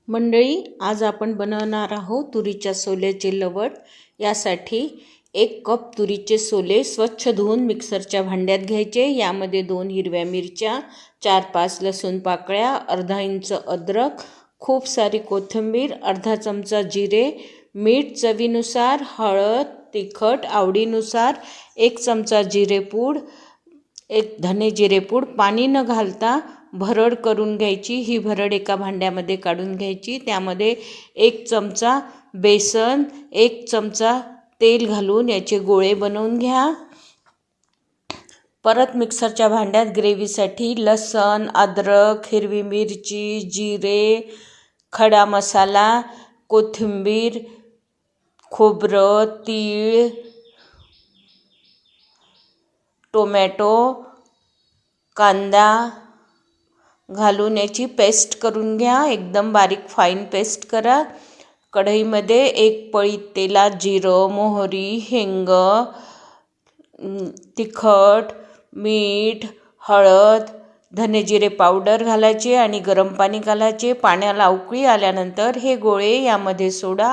मंडळी, आज आपण बनवणार आहोत तुरीच्या सोल्याचे लवट। यासाठी 1 कप तुरीचे सोले स्वच्छ धुवून मिक्सरच्या भांड्यात घ्यायचे। यामध्ये 2 हिरव्या मिरच्या, 4-5 लसूण पाकळ्या, अर्धा इंच अद्रक, खूप सारी कोथिंबीर, अर्धा चमचा जिरे, मीठ चवीनुसार, हळद, तिखट आवडीनुसार, 1 चमचा जिरेपूड, 1 धने जिरेपूड। पाणी न घालता भरड करून घ्यायची। ही भरड एका भांड्यामध्ये काढून घ्यायची। त्यामध्ये 1 चमचा बेसन, 1 चमचा तेल घालून याचे गोळे बनवून घ्या। परत मिक्सरच्या भांड्यात ग्रेव्हीसाठी लसूण, अद्रक, हिरवी मिरची, जिरे, खडा मसाला, कोथिंबीर, खोबरं, तीळ, टोमॅटो, कांदा घालून याची पेस्ट करून घ्या। एकदम बारीक फाईन पेस्ट करा। कढईमध्ये 1 पळी तेलात जिरं, मोहरी, हिंग, तिखट, मीठ, हळद, धने जिरे पावडर घालायचे आणि गरम पाणी घालायचे। पाण्याला उकळी आल्यानंतर हे गोळे यामध्ये सोडा।